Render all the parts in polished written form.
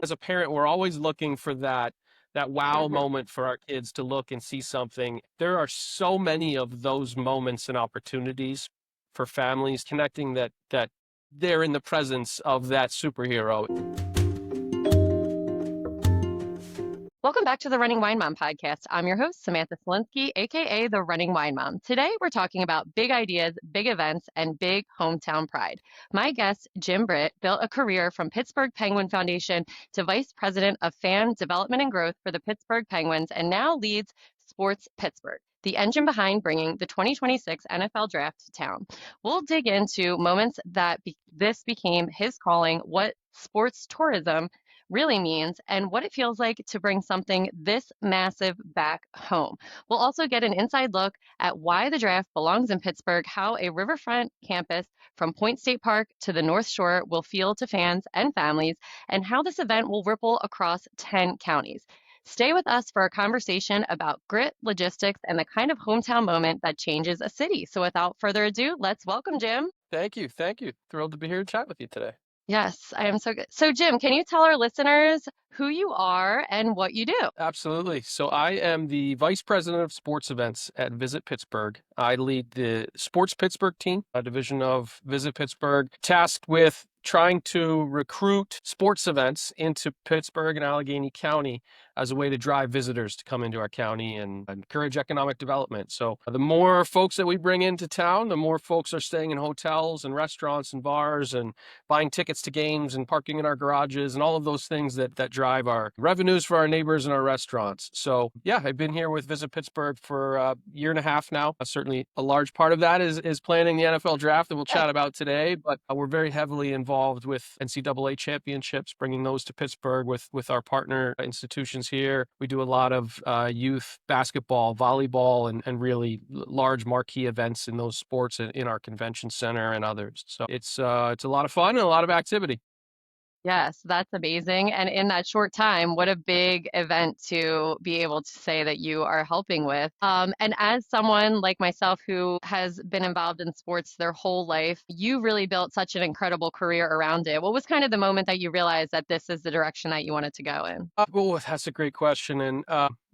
as a parent, we're always looking for that wow moment for our kids to look and see something. There are so many of those moments and opportunities for families connecting that they're in the presence of that superhero. Welcome back to the Running Wine Mom podcast. I'm your host, Samantha Selinsky, aka the Running Wine Mom. Today, we're talking about big ideas, big events, and big hometown pride. My guest, Jim Britt, built a career from Pittsburgh Penguin Foundation to Vice President of Fan Development and Growth for the Pittsburgh Penguins, and now leads Sports Pittsburgh, the engine behind bringing the 2026 NFL Draft to town. We'll dig into moments that this became his calling, what sports tourism really means, and what it feels like to bring something this massive back home. We'll also get an inside look at why the draft belongs in Pittsburgh, how a riverfront campus from Point State Park to the North Shore will feel to fans and families, and how this event will ripple across 10 counties. Stay with us for a conversation about grit, logistics, and the kind of hometown moment that changes a city. So without further ado, let's welcome Jim. Thank you. Thank you. Thrilled to be here to chat with you today. Yes, I am so good. So, Jim, can you tell our listeners who you are and what you do? Absolutely. So I am the Vice President of Sports Events at Visit Pittsburgh. I lead the Sports Pittsburgh team, a division of Visit Pittsburgh, tasked with trying to recruit sports events into Pittsburgh and Allegheny County as a way to drive visitors to come into our county and encourage economic development. So the more folks that we bring into town, the more folks are staying in hotels and restaurants and bars and buying tickets to games and parking in our garages and all of those things that drive our revenues for our neighbors and our restaurants. So yeah, I've been here with Visit Pittsburgh for a year and a half now. Certainly a large part of that is planning the NFL draft that we'll chat about today, but we're very heavily involved with NCAA championships, bringing those to Pittsburgh with our partner institutions here. We do a lot of youth basketball, volleyball, and really large marquee events in those sports in our convention center and others. So it's a lot of fun and a lot of activity. Yes, that's amazing. And in that short time, what a big event to be able to say that you are helping with. And as someone like myself who has been involved in sports their whole life, you really built such an incredible career around it. What was kind of the moment that you realized that this is the direction that you wanted to go in? Oh, that's a great question. And,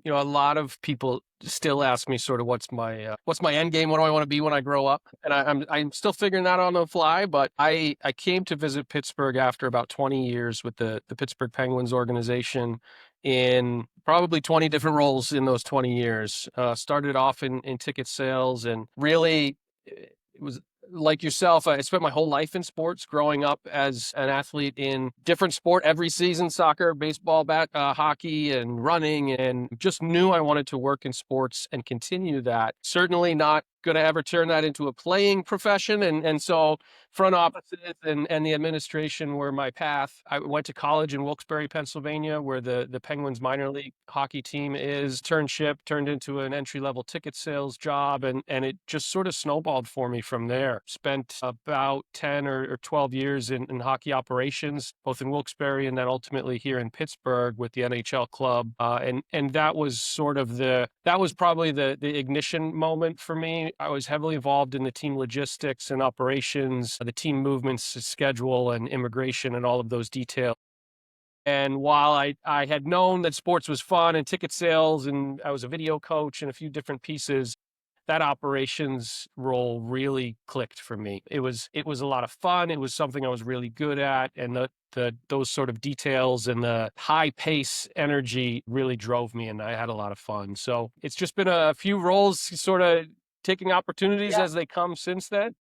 a lot of people still ask me sort of what's my end game? What do I want to be when I grow up? And I'm still figuring that out on the fly, but I came to visit Pittsburgh after about 20 years with the Pittsburgh Penguins organization in probably 20 different roles in those 20 years. Started off in ticket sales, and really it was like yourself. I spent my whole life in sports, growing up as an athlete in different sport every season: soccer, baseball, hockey, and running, and just knew I wanted to work in sports and continue that. Certainly not going to ever turn that into a playing profession. And so front offices and the administration were my path. I went to college in Wilkes-Barre, Pennsylvania, where the Penguins minor league hockey team is. Turned into an entry-level ticket sales job, and it just sort of snowballed for me from there. Spent about 10 or 12 years in hockey operations, both in Wilkes-Barre and then ultimately here in Pittsburgh with the NHL club. And that was sort of probably the ignition moment for me. I was heavily involved in the team logistics and operations, the team movements, schedule, and immigration, and all of those details. And while I had known that sports was fun and ticket sales, and I was a video coach and a few different pieces, that operations role really clicked for me. It was a lot of fun. It was something I was really good at, and those sort of details and the high pace energy really drove me, and I had a lot of fun. So it's just been a few roles, sort of taking opportunities as they come since then.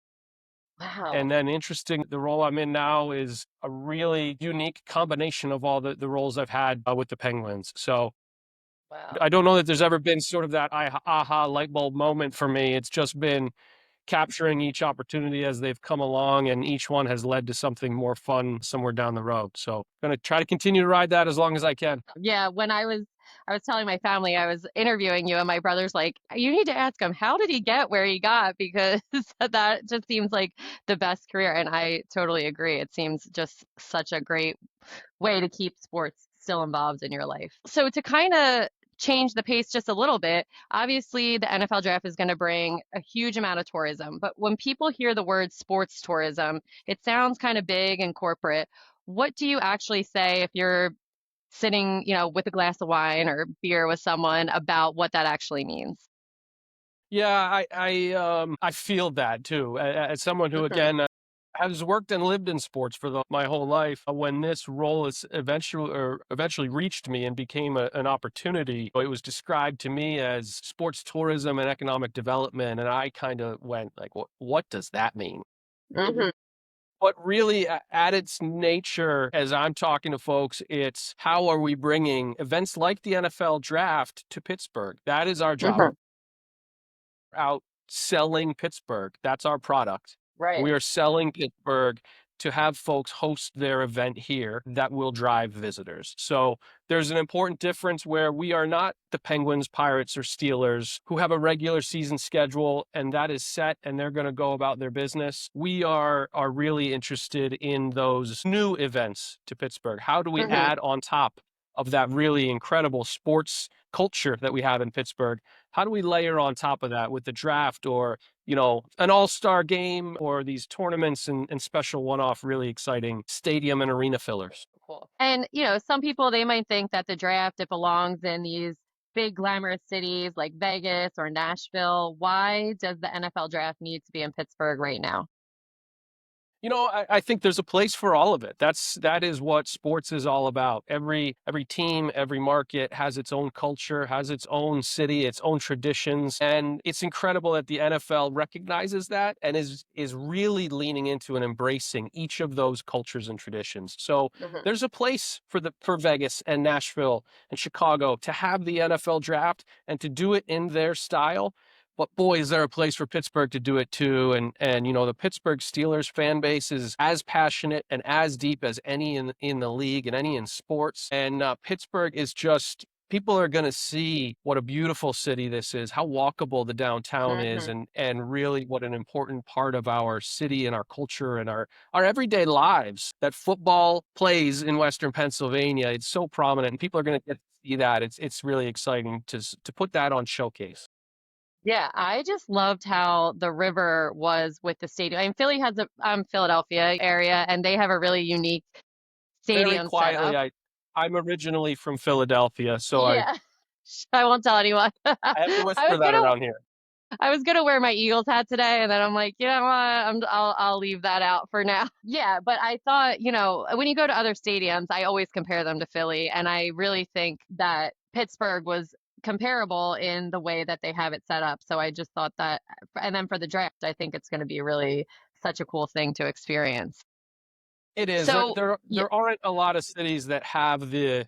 Wow. And then interesting, the role I'm in now is a really unique combination of all the roles I've had with the Penguins. So Wow. I don't know that there's ever been sort of that aha light bulb moment for me. It's just been capturing each opportunity as they've come along, and each one has led to something more fun somewhere down the road. So I'm going to try to continue to ride that as long as I can. Yeah, when I was telling my family I was interviewing you, and my brother's like, you need to ask him, how did he get where he got? Because that just seems like the best career. And I totally agree. It seems just such a great way to keep sports still involved in your life. So to kind of change the pace just a little bit, obviously the NFL draft is going to bring a huge amount of tourism. But when people hear the word sports tourism, it sounds kind of big and corporate. What do you actually say if you're sitting, with a glass of wine or beer with someone about what that actually means. Yeah, I feel that too. As someone who Hmm. again has worked and lived in sports for my whole life, when this role is eventually reached me and became an opportunity, it was described to me as sports tourism and economic development, and I kind of went like, what does that mean? Hmm. But really, at its nature, as I'm talking to folks, it's how are we bringing events like the NFL draft to Pittsburgh? That is our job. Hmm. Out selling Pittsburgh. That's our product. Right. We are selling Pittsburgh to have folks host their event here that will drive visitors. So there's an important difference where we are not the Penguins, Pirates, or Steelers who have a regular season schedule and that is set and they're going to go about their business. We are really interested in those new events to Pittsburgh. How do we Hmm. add on top of that really incredible sports culture that we have in Pittsburgh? How do we layer on top of that with the draft or, an all-star game or these tournaments and special one-off really exciting stadium and arena fillers? Cool. And, some people, they might think that the draft, it belongs in these big glamorous cities like Vegas or Nashville. Why does the NFL draft need to be in Pittsburgh right now? I think there's a place for all of it. That is what sports is all about. Every team, every market has its own culture, has its own city, its own traditions, and it's incredible that the NFL recognizes that and is really leaning into and embracing each of those cultures and traditions. So Hmm. there's a place for Vegas and Nashville and Chicago to have the NFL draft and to do it in their style. But boy, is there a place for Pittsburgh to do it too. And the Pittsburgh Steelers fan base is as passionate and as deep as any in the league and any in sports. And Pittsburgh is just people are going to see what a beautiful city this is, how walkable the downtown is, Hmm. and really what an important part of our city and our culture and our everyday lives that football plays in Western Pennsylvania. It's so prominent, and people are going to get to see that. It's really exciting to put that on showcase. Yeah, I just loved how the river was with the stadium. I mean, Philly has Philadelphia area, and they have a really unique Very stadium quietly, setup. I'm originally from Philadelphia, so I Yeah, I won't tell anyone. I have to I whisper was that gonna around here. I was gonna wear my Eagles hat today, and then I'm like, you know what? I'll leave that out for now. Yeah, but I thought, when you go to other stadiums, I always compare them to Philly, and I really think that Pittsburgh was comparable in the way that they have it set up. So I just thought that, and then for the draft, I think it's going to be really such a cool thing to experience. It is. There So, there yeah. there aren't a lot of cities that have the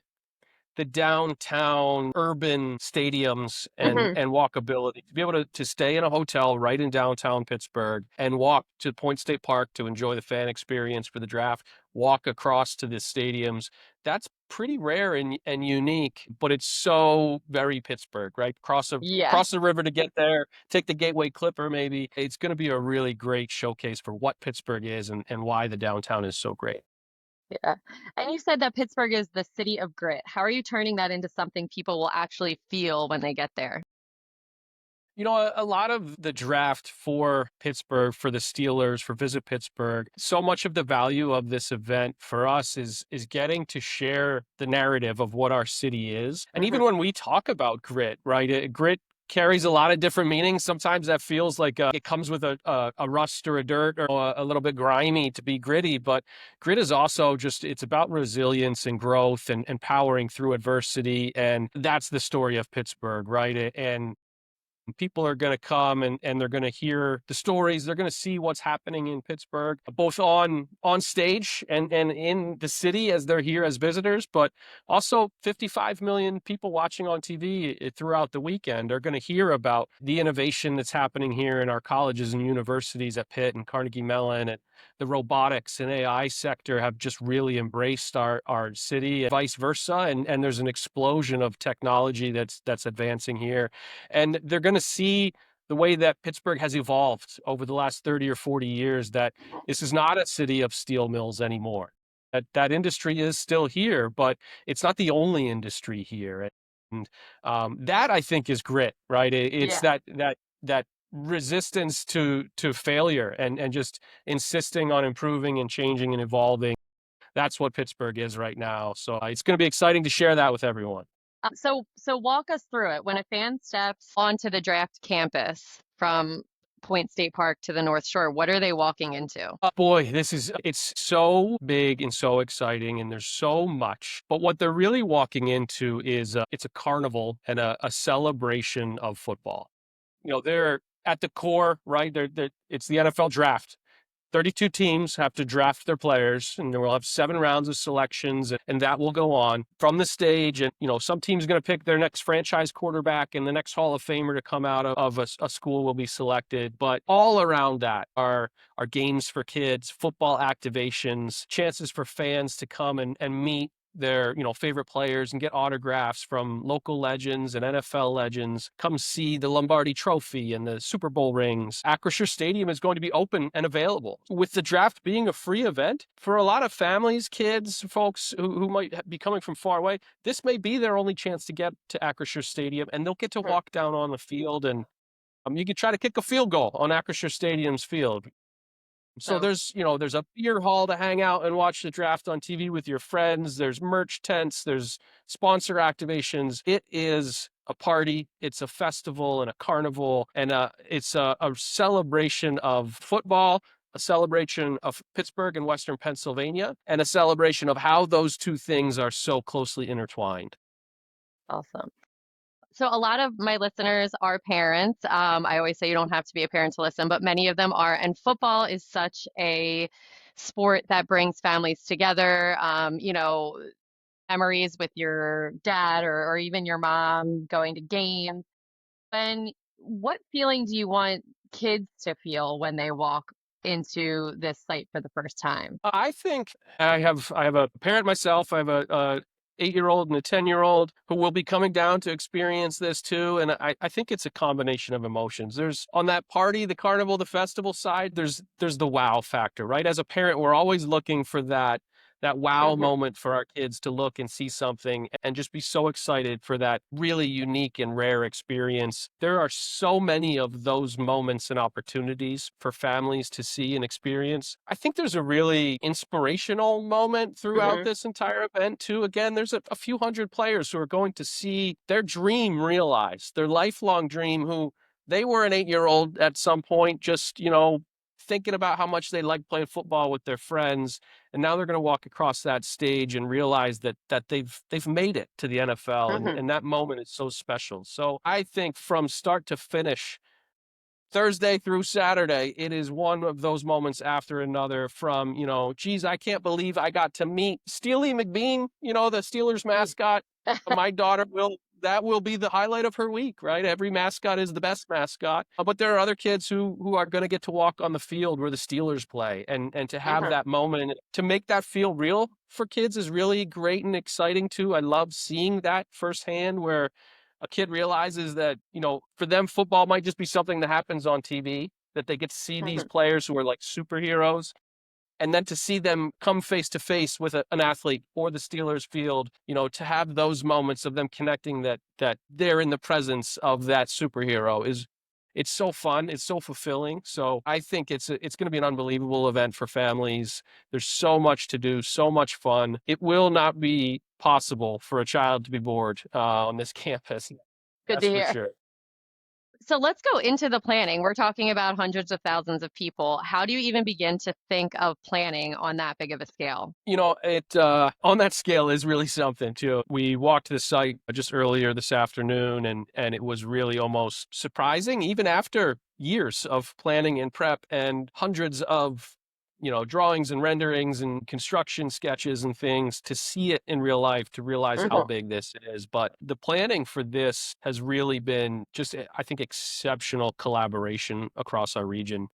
downtown urban stadiums and Hmm. and walkability to be able to stay in a hotel right in downtown Pittsburgh and walk to Point State Park to enjoy the fan experience for the draft, walk across to the stadiums. That's pretty rare and unique, but it's so very Pittsburgh, right? Yeah. Cross the river to get there, take the Gateway Clipper maybe. It's going to be a really great showcase for what Pittsburgh is and why the downtown is so great. Yeah. And you said that Pittsburgh is the city of grit. How are you turning that into something people will actually feel when they get there? A lot of the draft for Pittsburgh, for the Steelers, for Visit Pittsburgh, so much of the value of this event for us is getting to share the narrative of what our city is. And Hmm. even when we talk about grit, right? Grit carries a lot of different meanings. Sometimes that feels like it comes with a rust or a dirt or a little bit grimy to be gritty. But grit is also it's about resilience and growth and powering through adversity. And that's the story of Pittsburgh, right? And people are going to come and they're going to hear the stories. They're going to see what's happening in Pittsburgh, both on stage and in the city as they're here as visitors, but also 55 million people watching on TV throughout the weekend are going to hear about the innovation that's happening here in our colleges and universities at Pitt and Carnegie Mellon, and the robotics and AI sector have just really embraced our city and vice versa. And there's an explosion of technology that's advancing here, and they're going to see the way that Pittsburgh has evolved over the last 30 or 40 years, that this is not a city of steel mills anymore. That industry is still here, but it's not the only industry here. And that I think is grit, right? It's Yeah. that resistance to failure and just insisting on improving and changing and evolving That's what Pittsburgh is right now. So it's going to be exciting to share that with everyone. So walk us through it. When a fan steps onto the draft campus from Point State Park to the North Shore, what are they walking into? Boy, it's so big and so exciting, and there's so much. But what they're really walking into is it's a carnival and a celebration of football. They're at the core, right? It's the NFL draft. 32 teams have to draft their players, and we'll have 7 rounds of selections, and that will go on from the stage. And, some team's going to pick their next franchise quarterback, and the next Hall of Famer to come out of a school will be selected. But all around that are games for kids, football activations, chances for fans to come and meet their favorite players and get autographs from local legends and NFL legends. Come see the Lombardi Trophy and the Super Bowl rings. Acrisure Stadium is going to be open and available. With the draft being a free event, for a lot of families, kids, folks who might be coming from far away, this may be their only chance to get to Acrisure Stadium, and they'll get to walk down on the field, and you can try to kick a field goal on Acrisure Stadium's field. So there's a beer hall to hang out and watch the draft on TV with your friends. There's merch tents. There's sponsor activations. It is a party. It's a festival and a carnival, and it's a celebration of football, a celebration of Pittsburgh and Western Pennsylvania, and a celebration of how those two things are so closely intertwined. Awesome. So a lot of my listeners are parents. I always say you don't have to be a parent to listen, but many of them are. And football is such a sport that brings families together. Memories with your dad or even your mom going to games. What feeling do you want kids to feel when they walk into this site for the first time? I think I have a parent myself. I have a 8-year-old and a 10-year-old who will be coming down to experience this too. And I think it's a combination of emotions. There's on that party, the carnival, the festival side, there's the wow factor, right? As a parent, we're always looking for that wow moment for our kids to look and see something and just be so excited for that really unique and rare experience. There are so many of those moments and opportunities for families to see and experience. I think there's a really inspirational moment throughout this entire event too. Again, there's a few hundred players who are going to see their dream realized, their lifelong dream, who they were an 8-year-old at some point, just, thinking about how much they like playing football with their friends, and now they're going to walk across that stage and realize that they've made it to the NFL, and that moment is so special. So I think from start to finish, Thursday through Saturday, it is one of those moments after another. From, geez, I can't believe I got to meet Steely McBean, the Steelers mascot. My daughter that will be the highlight of her week, right? Every mascot is the best mascot. But there are other kids who are going to get to walk on the field where the Steelers play, and to have that moment, and to make that feel real for kids is really great and exciting too. I love seeing that firsthand, where a kid realizes that, for them, football might just be something that happens on TV, that they get to see these players who are like superheroes. And then to see them come face to face with an athlete or the Steelers field, to have those moments of them connecting that they're in the presence of that superhero it's so fun. It's so fulfilling. So I think it's going to be an unbelievable event for families. There's so much to do, so much fun. It will not be possible for a child to be bored on this campus. Good That's to for hear. sure. So let's go into the planning. We're talking about hundreds of thousands of people. How do you even begin to think of planning on that big of a scale? It on that scale is really something too. We walked the site just earlier this afternoon, and it was really almost surprising, even after years of planning and prep and hundreds of drawings and renderings and construction sketches and things, to see it in real life, to realize how big this is. But the planning for this has really been just, I think, exceptional collaboration across our region.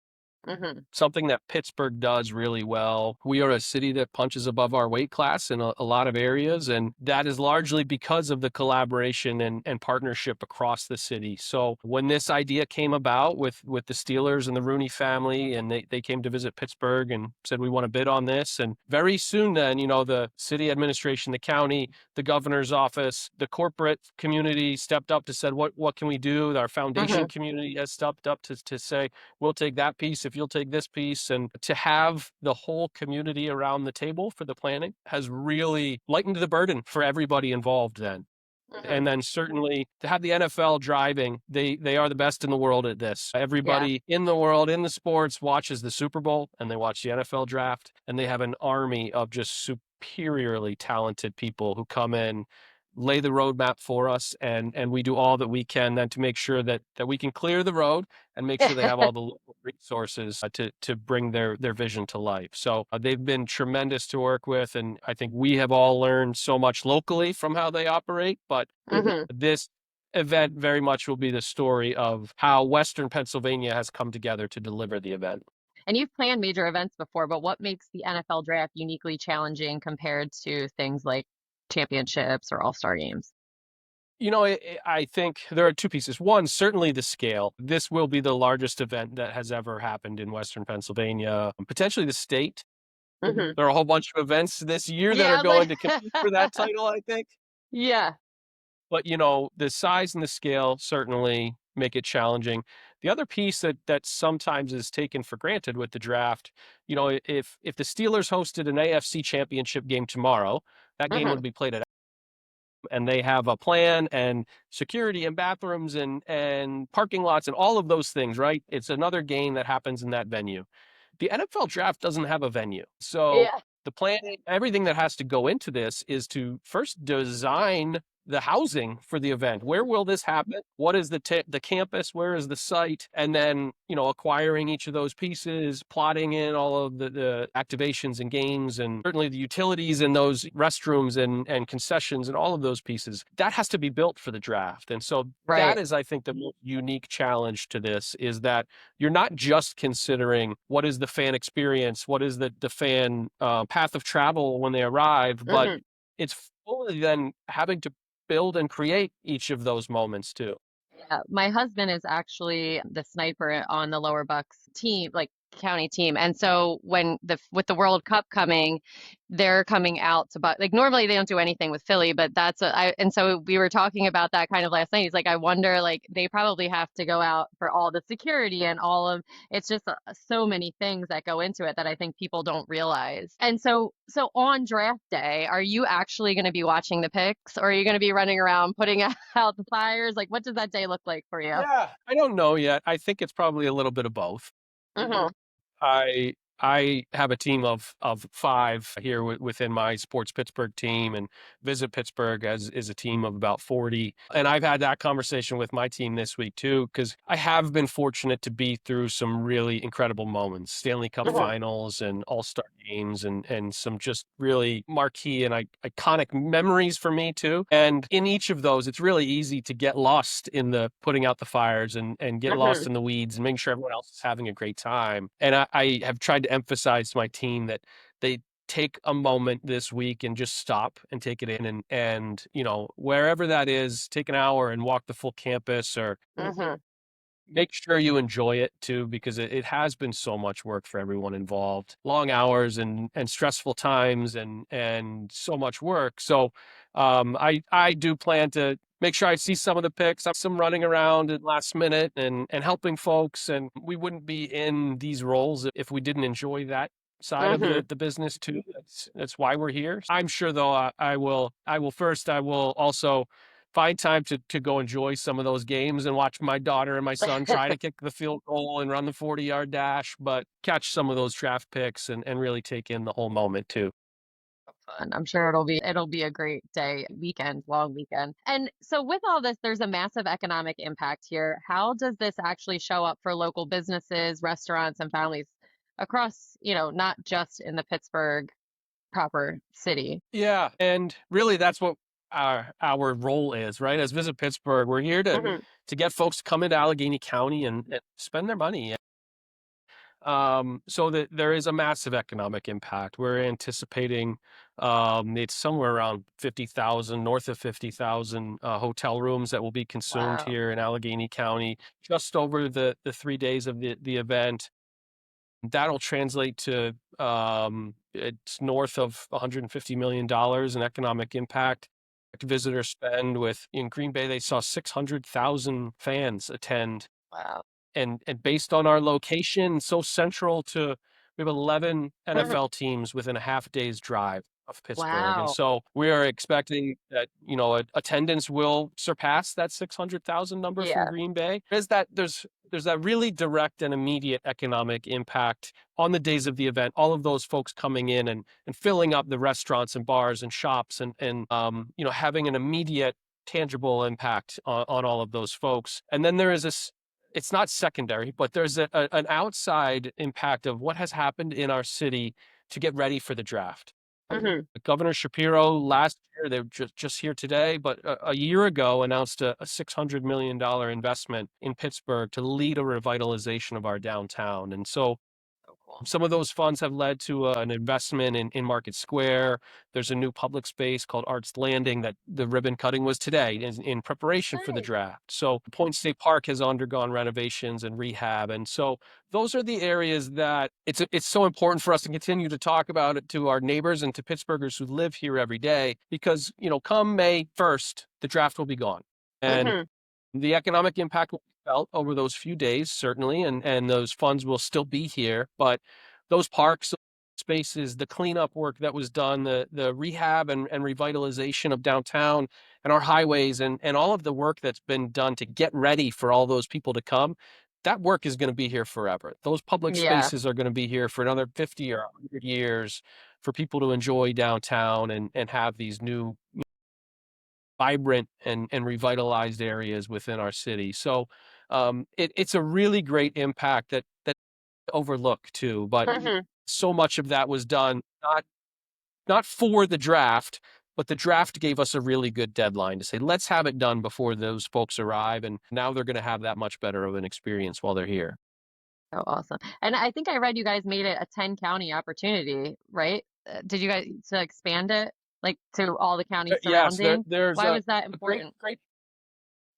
Something that Pittsburgh does really well. We are a city that punches above our weight class in a lot of areas, and that is largely because of the collaboration and partnership across the city. So when this idea came about with the Steelers and the Rooney family, and they came to visit Pittsburgh and said, we want to bid on this. And very soon then, the city administration, the county, the governor's office, the corporate community stepped up to said, what can we do? Our foundation community has stepped up to say, we'll take that piece if you'll take this piece. And to have the whole community around the table for the planning has really lightened the burden for everybody involved then. Mhm. And then certainly to have the NFL driving, they are the best in the world at this. Yeah. Everybody in the world in the sports watches the Super Bowl and they watch the NFL draft, and they have an army of just superiorly talented people who come in, lay the roadmap for us, and we do all that we can then to make sure that we can clear the road and make sure they have all the local resources to bring their vision to life. So they've been tremendous to work with, and I think we have all learned so much locally from how they operate. But Mhm. this event very much will be the story of how Western Pennsylvania has come together to deliver the event. And you've planned major events before, but what makes the NFL draft uniquely challenging compared to things like championships or all-star games? I think there are two pieces. One, certainly the scale. This will be the largest event that has ever happened in Western Pennsylvania, potentially the state. Mhm. There are a whole bunch of events this year that Yeah, are I was like going to compete for that title, I think. Yeah. But, the size and the scale certainly make it challenging. The other piece that sometimes is taken for granted with the draft, if the Steelers hosted an AFC championship game tomorrow, that game Mhm. would be played at, and they have a plan and security and bathrooms and parking lots and all of those things, right? It's another game that happens in that venue. The NFL draft doesn't have a venue. So Yeah. the planning, everything that has to go into this is to first design the housing for the event. Where will this happen? What is the campus? Where is the site? And then, acquiring each of those pieces, plotting in all of the activations and games, and certainly the utilities and those restrooms and concessions and all of those pieces. That has to be built for the draft. And so that Right. is, I think, the most unique challenge to this is that you're not just considering what is the fan experience, what is the fan path of travel when they arrive, but Mhm. it's fully then having to build and create each of those moments too. Yeah, my husband is actually the sniper on the Lower Bucks team, like county team. And so when with the World Cup coming, they're coming out to but like normally they don't do anything with Philly, but and so we were talking about that kind of last night. He's like, I wonder like they probably have to go out for all the security and all of it's just so many things that go into it that I think people don't realize. And so on draft day, are you actually going to be watching the picks or are you going to be running around putting out the fires? Like, what does that day look like for you? Yeah, I don't know yet. I think it's probably a little bit of both. Hmm. I have a team of five here within my Sports Pittsburgh team, and Visit Pittsburgh as is a team of about 40. And I've had that conversation with my team this week too, because I have been fortunate to be through some really incredible moments, Stanley Cup Hmm. finals and All-Star games, and some just really marquee and iconic memories for me too. And in each of those, it's really easy to get lost in the putting out the fires and get lost Hmm. in the weeds and making sure everyone else is having a great time. And I have tried to emphasize to my team that they take a moment this week and just stop and take it in, and wherever that is, take an hour and walk the full campus, or Hmm. make sure you enjoy it too, because it has been so much work for everyone involved, long hours and stressful times and so much work. So I do plan to make sure I see some of the picks, some running around at last minute and helping folks. And we wouldn't be in these roles if we didn't enjoy that side of Hmm. the business too. That's why we're here. I'm sure though I will also find time to go enjoy some of those games and watch my daughter and my son try to kick the field goal and run the 40-yard dash, but catch some of those draft picks and really take in the whole moment too. Fun. I'm sure it'll be a great day, weekend, long weekend. And so with all this, there's a massive economic impact here. How does this actually show up for local businesses, restaurants, and families across, not just in the Pittsburgh proper city? Yeah, and really that's what our role is, right? As Visit Pittsburgh, we're here Hmm. to get folks to come into Allegheny County and spend their money. So that there is a massive economic impact. We're anticipating it's somewhere around 50,000, north of 50,000 hotel rooms that will be consumed Wow. here in Allegheny County just over the 3 days of the event. That'll translate to it's north of $150 million in economic impact. Visitor spend with in Green Bay, they saw 600,000 fans attend. Wow. and based on our location, so central to we have 11 Mhm. NFL teams within a half day's drive of Pittsburgh. And Wow. so we are expecting that, attendance will surpass that 600,000 number from Yeah. Green Bay. There's that really direct and immediate economic impact on the days of the event. All of those folks coming in and filling up the restaurants and bars and shops and having an immediate tangible impact on all of those folks. And then there is this, it's not secondary, but there's an outside impact of what has happened in our city to get ready for the draft. Mhm. Governor Shapiro last year, they were just here today, but a year ago announced a $600 million investment in Pittsburgh to lead a revitalization of our downtown. And so So cool. some of those funds have led to an investment in Market Square. There's a new public space called Arts Landing that the ribbon cutting was today in preparation for the Nice. draft. So Point State Park has undergone renovations and rehab. And so those are the areas that it's so important for us to continue to talk about it to our neighbors and to Pittsburghers who live here every day, because, come May 1st, the draft will be gone. And Mhm. the economic impact will be felt over those few days, certainly, and those funds will still be here. But those parks, spaces, the cleanup work that was done, the rehab and revitalization of downtown and our highways and all of the work that's been done to get ready for all those people to come, that work is going to be here forever. Those public Yeah. spaces are going to be here for another 50 or 100 years for people to enjoy downtown and have these new vibrant and revitalized areas within our city. So it's a really great impact that overlook too. But Mhm. so much of that was done not for the draft, but the draft gave us a really good deadline to say, let's have it done before those folks arrive. And now they're going to have that much better of an experience while they're here. Oh, awesome. And I think I read you guys made it a 10 county opportunity, right? Did you guys to expand it like to all the counties Yes, surrounding? there's Why was that a great, important? great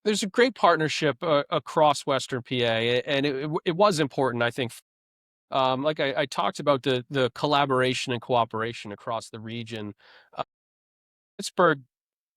there's a great partnership across Western PA, and it was important, I think. Like I talked about the collaboration and cooperation across the region. Uh, Pittsburgh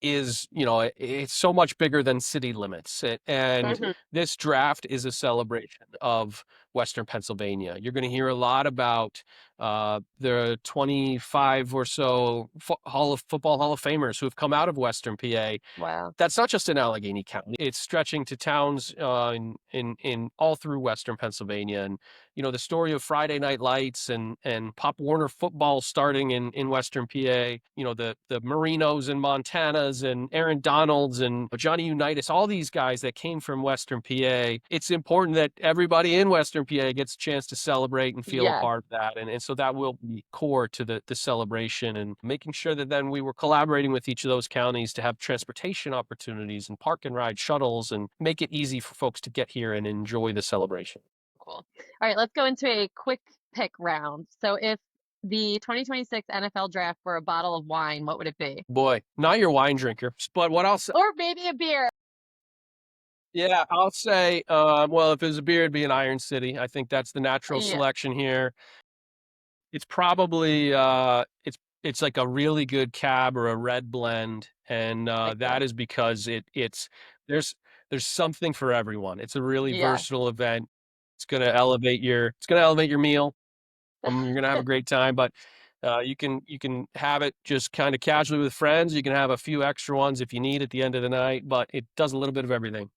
is, it's so much bigger than city limits. And Mhm. this draft is a celebration of Western Pennsylvania. You're going to hear a lot about the 25 or so Football Hall of Famers who have come out of Western PA. Wow. That's not just in Allegheny County. It's stretching to towns in all through Western Pennsylvania. And the story of Friday Night Lights and Pop Warner football starting in Western PA. The Marinos and Montanas and Aaron Donalds and Johnny Unitas. All these guys that came from Western PA. It's important that everybody in Western PA gets a chance to celebrate and feel a Yeah. part of that. And so that will be core to the celebration, and making sure that then we were collaborating with each of those counties to have transportation opportunities and park and ride shuttles and make it easy for folks to get here and enjoy the celebration. Cool. All right, let's go into a quick pick round. So if the 2026 NFL draft were a bottle of wine, what would it be? Boy, not your wine drinker, but what else? Or maybe a beer. Yeah, I'll say, well, if it was a beer, it'd be an Iron City. I think that's the natural Yeah. selection here. It's probably it's like a really good cab or a red blend, and Heck yeah. that is because there's there's something for everyone. It's a really Yeah. versatile event. It's gonna elevate your meal. You're gonna have a great time, but you can have it just kind of casually with friends. You can have a few extra ones if you need at the end of the night, but it does a little bit of everything.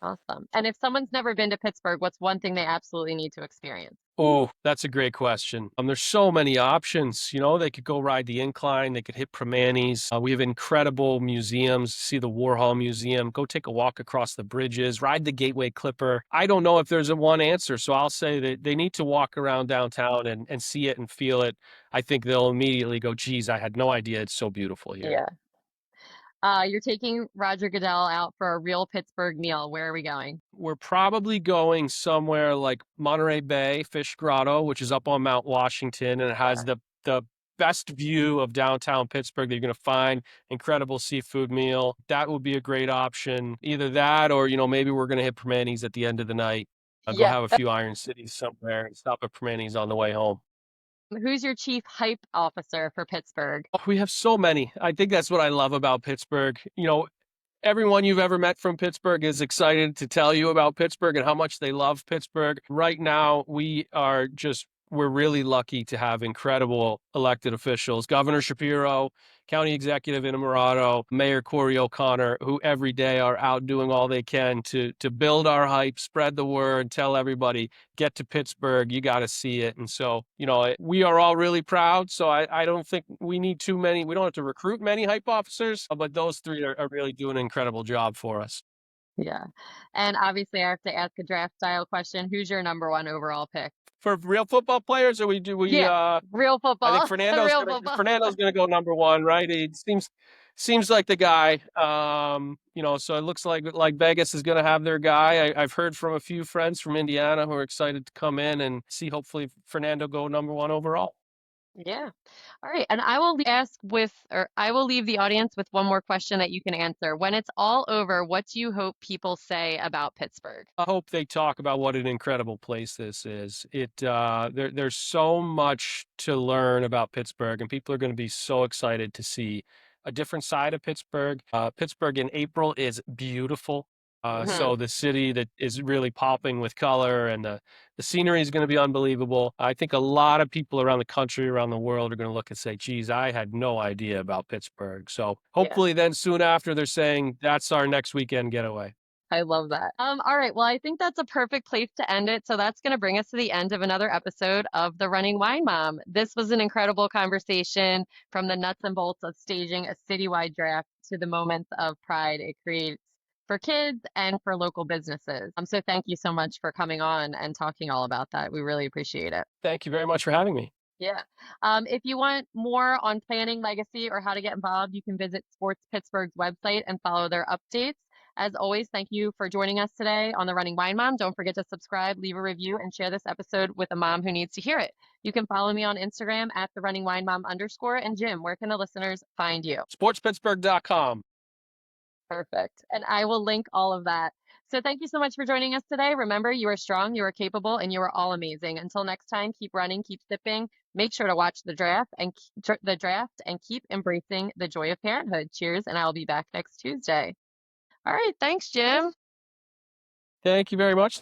Awesome. And if someone's never been to Pittsburgh, what's one thing they absolutely need to experience? Oh, that's a great question. There's so many options. They could go ride the incline, they could hit Primanti's. We have incredible museums. See the Warhol Museum. Go take a walk across the bridges. Ride the Gateway Clipper. I don't know if there's a one answer, so I'll say that they need to walk around downtown and see it and feel it. I think they'll immediately go, "Geez, I had no idea it's so beautiful here." Yeah. You're taking Roger Goodell out for a real Pittsburgh meal. Where are we going? We're probably going somewhere like Monterey Bay Fish Grotto, which is up on Mount Washington, and it has Yeah. the best view of downtown Pittsburgh that you're going to find. Incredible seafood meal. That would be a great option. Either that, or maybe we're going to hit Primanti's at the end of the night. I'll go Yeah. have a few Iron Cities somewhere and stop at Primanti's on the way home. Who's your chief hype officer for Pittsburgh? Oh, we have so many. I think that's what I love about Pittsburgh. Everyone you've ever met from Pittsburgh is excited to tell you about Pittsburgh and how much they love Pittsburgh. Right now, we're really lucky to have incredible elected officials. Governor Shapiro, County Executive Innamorato, Mayor Corey O'Connor, who every day are out doing all they can to build our hype, spread the word, tell everybody, get to Pittsburgh, you got to see it. And so, we are all really proud. So I don't think we need too many. We don't have to recruit many hype officers, but those three are really doing an incredible job for us. Yeah. And obviously, I have to ask a draft style question. Who's your number one overall pick? For real football players, or we do we Yeah, real I think football. Real football. Fernando's gonna go number one, right? He seems like the guy. So it looks like Vegas is gonna have their guy. I've heard from a few friends from Indiana who are excited to come in and see hopefully Fernando go number one overall. Yeah. All right. And I will leave the audience with one more question that you can answer. When it's all over, what do you hope people say about Pittsburgh? I hope they talk about what an incredible place this is. There's so much to learn about Pittsburgh, and people are going to be so excited to see a different side of Pittsburgh. Pittsburgh in April is beautiful. Hmm. So the city that is really popping with color, and the scenery is going to be unbelievable. I think a lot of people around the country, around the world, are going to look and say, geez, I had no idea about Pittsburgh. So Yeah. hopefully then soon after they're saying that's our next weekend getaway. I love that. All right. Well, I think that's a perfect place to end it. So that's going to bring us to the end of another episode of The Running Wine Mom. This was an incredible conversation, from the nuts and bolts of staging a citywide draft to the moments of pride it creates for kids and for local businesses. So thank you so much for coming on and talking all about that. We really appreciate it. Thank you very much for having me. Yeah. If you want more on planning legacy or how to get involved, you can visit Sports Pittsburgh's website and follow their updates. As always, thank you for joining us today on The Running Wine Mom. Don't forget to subscribe, leave a review, and share this episode with a mom who needs to hear it. You can follow me on Instagram at the Running Wine Mom _. And Jim, where can the listeners find you? SportsPittsburgh.com. Perfect. And I will link all of that. So thank you so much for joining us today. Remember, you are strong, you are capable, and you are all amazing. Until next time, keep running, keep sipping. Make sure to watch the draft and keep embracing the joy of parenthood. Cheers, and I'll be back next Tuesday. All right, thanks, Jim. Thank you very much.